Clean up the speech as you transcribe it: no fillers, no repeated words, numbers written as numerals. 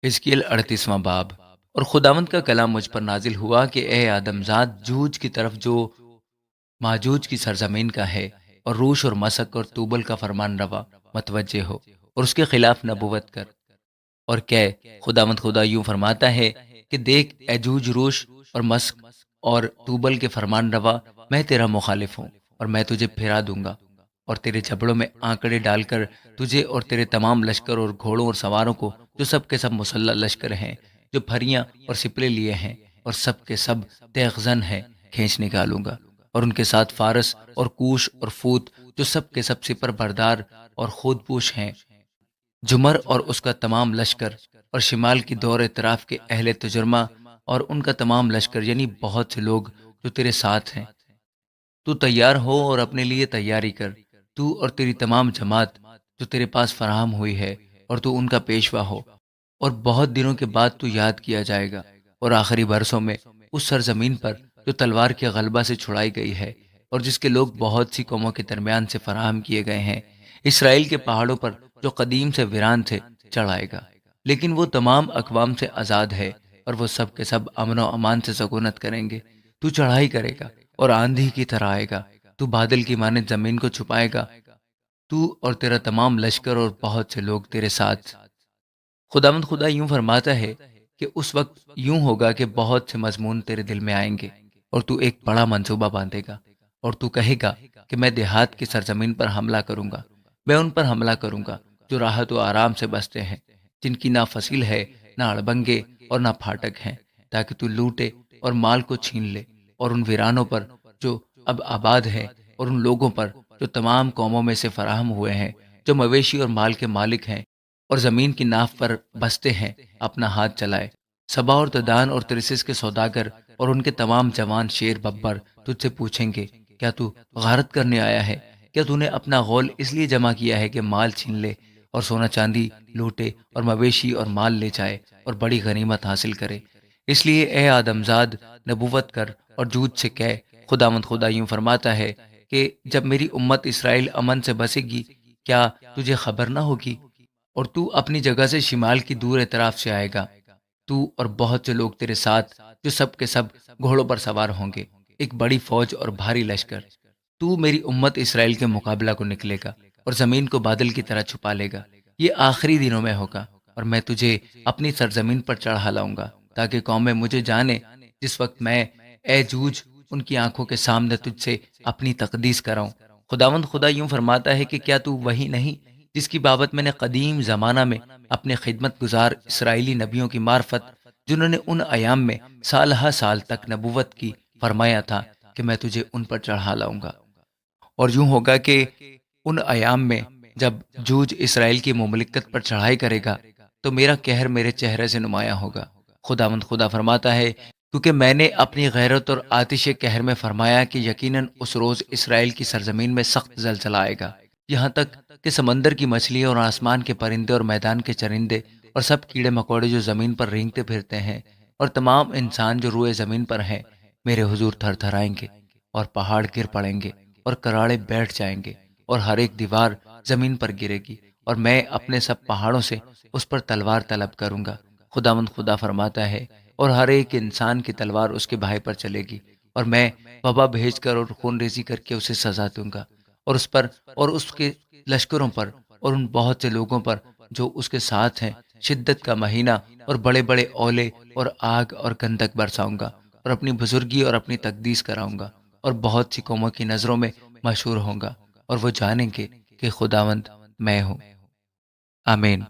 حزقیل 38واں باب۔ اور خداوند کا کلام مجھ پر نازل ہوا کہ اے آدم ذات، جوج کی طرف جو ماجوج کی سرزمین کا ہے، اور روش اور مسک اور توبل کا فرمان روا متوجہ ہو، اور اس کے خلاف نبوت کر اور کہ خداوند خدا یوں فرماتا ہے کہ دیکھ، ایجوج، روش اور مسک اور توبل کے فرمان روا، میں تیرا مخالف ہوں، اور میں تجھے پھرا دوں گا، اور تیرے جبڑوں میں آنکڑے ڈال کر تجھے اور تیرے تمام لشکر اور گھوڑوں اور سواروں کو، جو سب کے سب مسلح لشکر ہیں، جو پھریاں اور سپلے لیے ہیں اور سب کے سب تیغ زن ہیں، کھینچ نکالوں گا، اور ان کے ساتھ فارس اور کوش اور فوت، جو سب کے سب سپر بردار اور خود پوش ہیں، جمر اور اس کا تمام لشکر، اور شمال کی دور اطراف کے اہل تجرمہ اور ان کا تمام لشکر، یعنی بہت سے لوگ جو تیرے ساتھ ہیں۔ تو تیار ہو اور اپنے لیے تیاری کر، تو اور تیری تمام جماعت جو تیرے پاس فراہم ہوئی ہے، اور تو ان کا پیشوا ہو، اور بہت دنوں کے بعد تو یاد کیا جائے گا، اور آخری برسوں میں اس سرزمین پر جو تلوار کے غلبہ سے چھڑائی گئی ہے، اور جس کے لوگ بہت سی قوموں کے درمیان سے فراہم کیے گئے ہیں، اسرائیل کے پہاڑوں پر جو قدیم سے ویران تھے، چڑھ آئے گا۔ لیکن وہ تمام اقوام سے آزاد ہے، اور وہ سب کے سب امن و امان سے سکونت کریں گے۔ تو چڑھائی کرے گا اور آندھی کی طرح آئے گا، تو بادل کی مانند زمین کو چھپائے گا، تو اور تیرا تمام لشکر اور بہت سے لوگ تیرے ساتھ۔ خداوند خدا یوں فرماتا ہے کہ اس وقت یوں ہوگا کہ بہت سے مضمون تیرے دل میں آئیں گے، اور تو ایک بڑا منصوبہ باندھے گا، اور تو کہے گا کہ میں دیہات کی سرزمین پر حملہ کروں گا، میں ان پر حملہ کروں گا جو راحت و آرام سے بستے ہیں، جن کی نہ فصیل ہے، نہ اڑبنگے اور نہ پھاٹک ہیں، تاکہ تو لوٹے اور مال کو چھین لے، اور ان ویرانوں پر جو اب آباد ہے، اور ان لوگوں پر جو تمام قوموں میں سے فراہم ہوئے ہیں، جو مویشی اور مال کے مالک ہیں اور زمین کی ناف پر بستے ہیں، اپنا ہاتھ چلائے۔ سبا اور ددان اور ترسس کے سوداگر اور ان کے تمام جوان شیر ببر تجھ سے پوچھیں گے، کیا تو غارت کرنے آیا ہے؟ کیا تو نے اپنا غول اس لیے جمع کیا ہے کہ مال چھین لے اور سونا چاندی لوٹے اور مویشی اور مال لے جائے اور بڑی غنیمت حاصل کرے؟ اس لیے اے آدم زاد، نبوت کر اور جھوٹ سے کہہ، خداوند خدا یوں فرماتا ہے کہ جب میری امت اسرائیل امن سے بسے گی، کیا تجھے خبر نہ ہوگی؟ اور تو اپنی جگہ سے شمال کی دور اطراف سے آئے گا، تو اور بہت سے لوگ تیرے ساتھ، جو سب کے سب گھوڑوں پر سوار ہوں گے، ایک بڑی فوج اور بھاری لشکر۔ تو میری امت اسرائیل کے مقابلہ کو نکلے گا اور زمین کو بادل کی طرح چھپا لے گا۔ یہ آخری دنوں میں ہوگا، اور میں تجھے اپنی سرزمین پر چڑھا لاؤں گا، تاکہ قومیں مجھے جانے، جس وقت میں، اے جوج، ان کی آنکھوں کے سامنے تجھ سے اپنی تقدیس کراؤں۔ خداوند خدا یوں فرماتا ہے کہ کیا تو وہی نہیں جس کی بابت میں نے قدیم زمانہ میں اپنے خدمت گزار اسرائیلی نبیوں کی معرفت، جنہوں نے ان ایام میں سال ہا سال تک نبوت کی، فرمایا تھا کہ میں تجھے ان پر چڑھا لاؤں گا؟ اور یوں ہوگا کہ ان ایام میں جب جوج اسرائیل کی مملکت پر چڑھائی کرے گا، تو میرا قہر میرے چہرے سے نمایاں ہوگا۔ خداوند خدا فرماتا ہے، کیونکہ میں نے اپنی غیرت اور آتش قہر میں فرمایا کہ یقیناً اس روز اسرائیل کی سرزمین میں سخت زلزلہ آئے گا، یہاں تک کہ سمندر کی مچھلی اور آسمان کے پرندے اور میدان کے چرندے اور سب کیڑے مکوڑے جو زمین پر رینگتے پھرتے ہیں، اور تمام انسان جو روئے زمین پر ہیں، میرے حضور تھر تھرائیں گے، اور پہاڑ گر پڑیں گے اور کراڑے بیٹھ جائیں گے، اور ہر ایک دیوار زمین پر گرے گی، اور میں اپنے سب پہاڑوں سے اس پر تلوار طلب کروں گا۔ خداوند خدا فرماتا ہے، اور ہر ایک انسان کی تلوار اس کے بھائی پر چلے گی، اور میں وبا بھیج کر اور خون ریزی کر کے اسے سزا دوں گا، اور اس پر اور اس کے لشکروں پر اور ان بہت سے لوگوں پر جو اس کے ساتھ ہیں، شدت کا مہینہ اور بڑے بڑے اولے اور آگ اور گندک برساؤں گا، اور اپنی بزرگی اور اپنی تقدیس کراؤں گا، اور بہت سی قوموں کی نظروں میں مشہور ہوں گا، اور وہ جانیں گے کہ خداوند میں ہوں۔ آمین۔